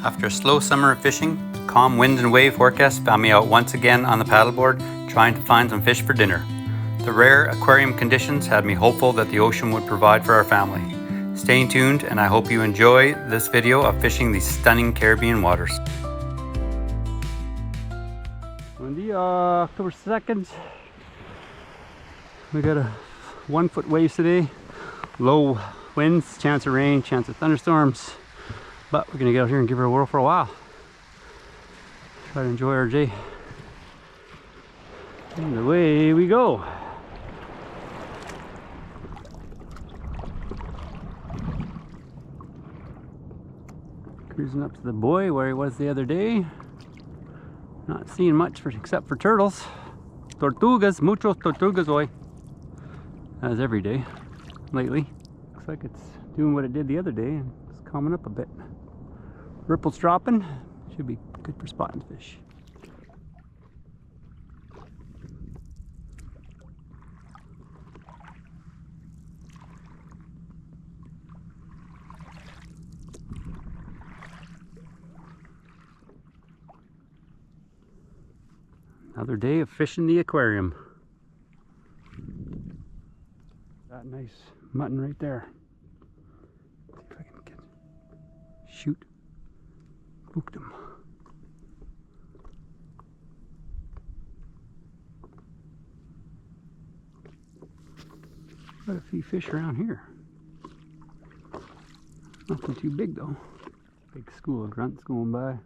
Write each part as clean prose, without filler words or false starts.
After a slow summer of fishing, calm wind and wave forecast found me out once again on the paddleboard trying to find some fish for dinner. The rare aquarium conditions had me hopeful that the ocean would provide for our family. Stay tuned and I hope you enjoy this video of fishing these stunning Caribbean waters. On the October 2nd, we got a 1 foot waves today, low winds, chance of rain, chance of thunderstorms, but we're gonna get out here and give her a whirl for a while. Try to enjoy our day. And away we go. Cruising up to the buoy where he was the other day. Not seeing much except for turtles. Tortugas, muchos tortugas hoy. As every day lately. Looks like it's doing what it did the other day and it's calming up a bit. Ripples dropping. Should be good for spotting fish. Another day of fishing the aquarium. That nice mutton right there. See if I can get shoot. Hooked him. Got a few fish around here. Nothing too big though. Big school of grunts going by.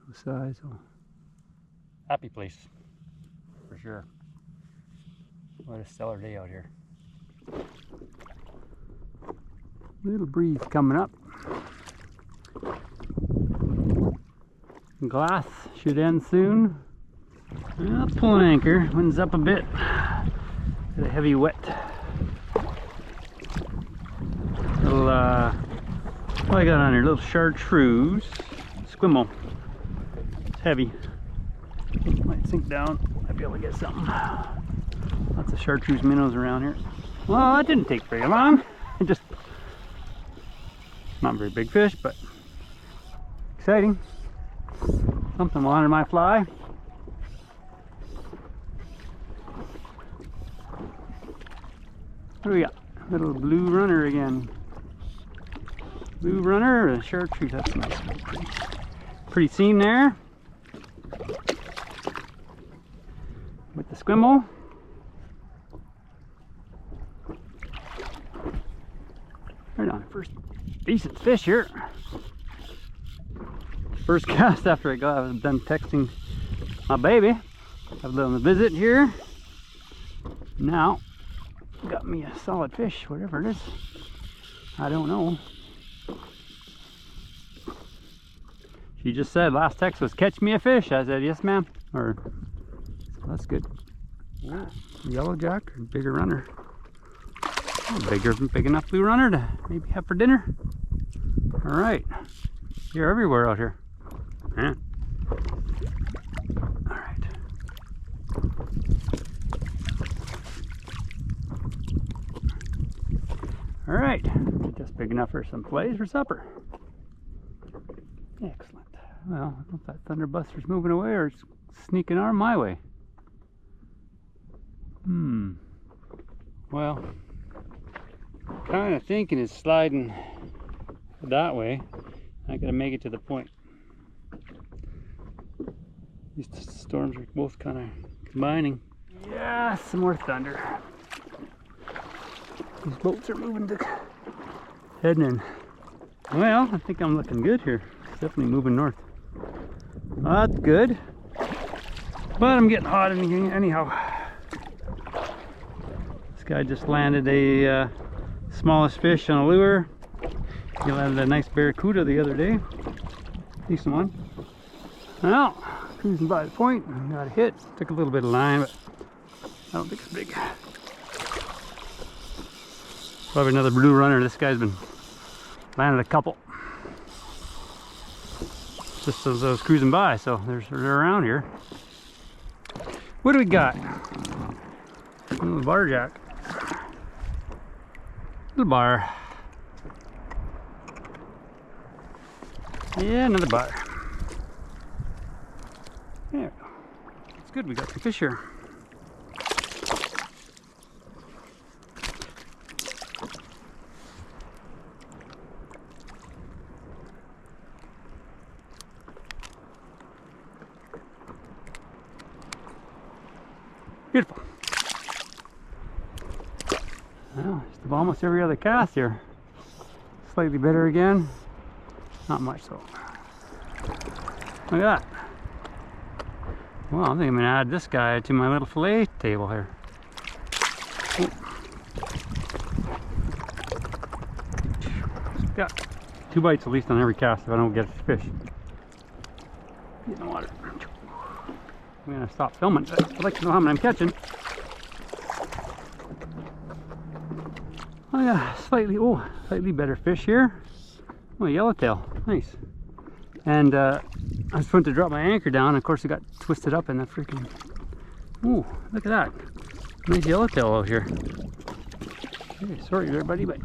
No size. Oh. Happy place. For sure. What a stellar day out here. Little breeze coming up. Glass should end soon. Well, pull an anchor. Wind's up a bit. Got a heavy wet. Little what I got on here? Little chartreuse. Squimble. It's heavy. Might sink down. Might be able to get something. Lots of chartreuse minnows around here. Well, that didn't take very long. It just not very big fish, but exciting. Something wanted my fly. What do we got? Little blue runner again. Blue runner, a chartreuse. That's nice. Pretty scene there. With the squimble. Right on, first decent fish here. First cast after I was done texting my baby. Have a little visit here. Now, got me a solid fish, whatever it is. I don't know. She just said last text was catch me a fish. I said yes ma'am. Or that's good. Yeah. Yellow jack, bigger runner. Big enough blue runner to maybe have for dinner. All right, you're everywhere out here. Yeah. All right. All right, just big enough for some fillets for supper. Excellent. Well, I don't know if that thunderbuster's moving away or it's sneaking on my way. Well, kind of thinking it's sliding that way. I gotta make it to the point. These storms are both kind of combining. Yeah, some more thunder. These boats are moving to heading in. Well, I think I'm looking good here. It's definitely moving north. Well, that's good. But I'm getting hot anyhow. This guy just landed a smallest fish on a lure. He landed a nice barracuda the other day. Decent one. Well, cruising by the point, got a hit. Took a little bit of line, but I don't think it's big. Probably another blue runner. This guy's been landed a couple. Just as I was cruising by, so they're around here. What do we got? A little barjack. Little bar. Yeah, another bar. There we go. It's good, we got some fish here. Beautiful. Well, just almost every other cast here. Slightly better again. Not much so. Look at that. Well, I think I'm going to add this guy to my little fillet table here. Oh. Got 2 bites at least on every cast if I don't get a fish. Get in the water. I'm going to stop filming, but I'd like to know how many I'm catching. Oh yeah, slightly better fish here. Oh, yellowtail, nice. And I was trying to drop my anchor down, and of course it got twisted up in the freaking... Ooh, look at that. Nice yellowtail out here. Hey, sorry there, buddy, but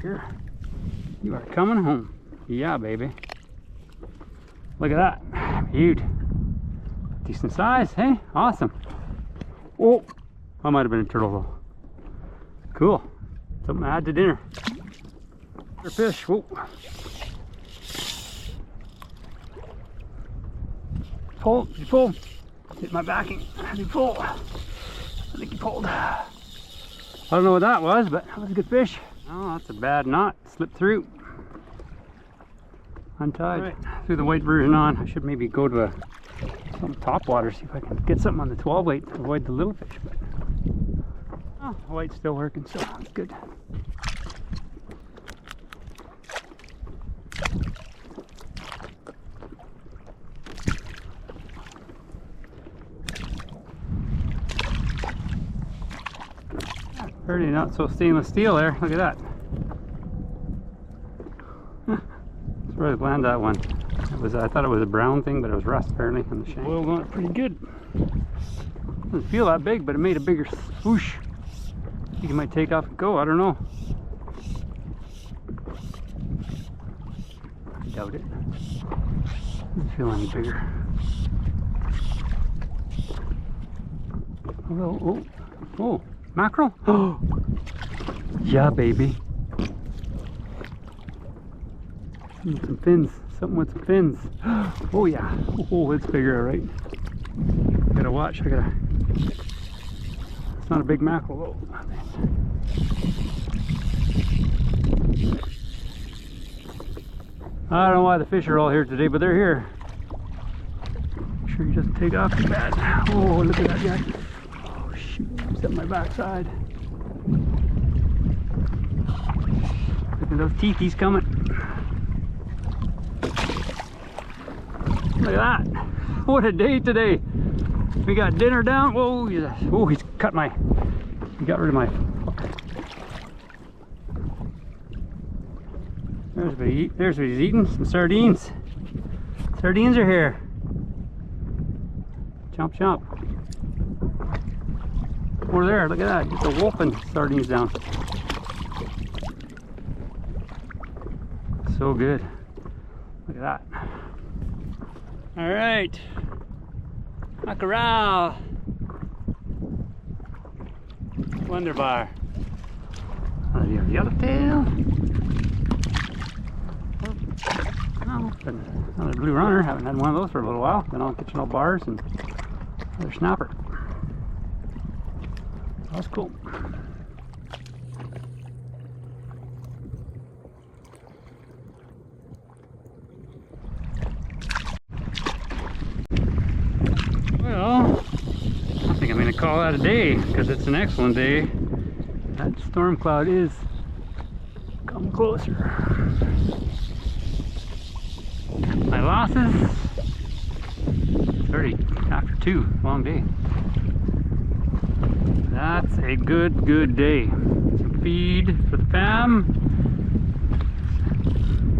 you are coming home. Yeah, baby. Look at that. Huge. Decent size, hey? Awesome. Oh, that might have been a turtle though. Cool. Something to add to dinner. Fish. Whoa. Pull. Did you pull? Hit my backing. Did you pull? I think he pulled. I don't know what that was, but that was a good fish. Oh, that's a bad knot. Slipped through. Untied. Right. Threw the white version on. I should maybe go to some top water, see if I can get something on the 12 weight to avoid the little fish. But oh, the white's still working, so that's good. Pretty not so stainless steel there. Look at that. Let's really land that one. I thought it was a brown thing, but it was rust apparently on the shank. Oil's on it pretty good. Doesn't feel that big, but it made a bigger swoosh. I think it might take off and go. I don't know. I doubt it. Doesn't feel any bigger. Oh, mackerel? Oh, yeah, baby. Some fins. Something with some fins. Oh yeah. Oh, it's bigger, all right. Gotta watch. It's not a big mackerel. Oh, I don't know why the fish are all here today, but they're here. Make sure he doesn't take off too bad. Oh, look at that guy. Oh shoot, he's at my backside. Look at those teeth, he's coming. Look at that. What a day today. We got dinner down. Whoa, oh, he got rid of my There's what he's eating. Some sardines. Sardines are here. Chomp chomp. Over there, look at that. Just a wolfing sardines down. So good. Look at that. All right, mackerel, wonderbar. Yellowtail. Oh, another blue runner. Haven't had one of those for a little while. Been on catching all bars and another snapper. That's cool. Well, I think I'm going to call that a day because it's an excellent day. That storm cloud is coming closer. My losses, it's already after 2, long day. That's a good day. Some feed for the fam.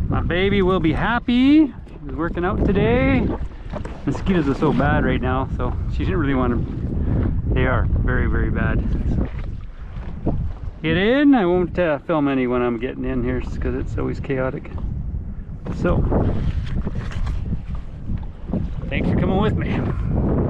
My baby will be happy. She's working out today. Mosquitoes are so bad right now, so she didn't really want to. They are very bad. So get in. I won't film any when I'm getting in here because it's always chaotic. So, thanks for coming with me.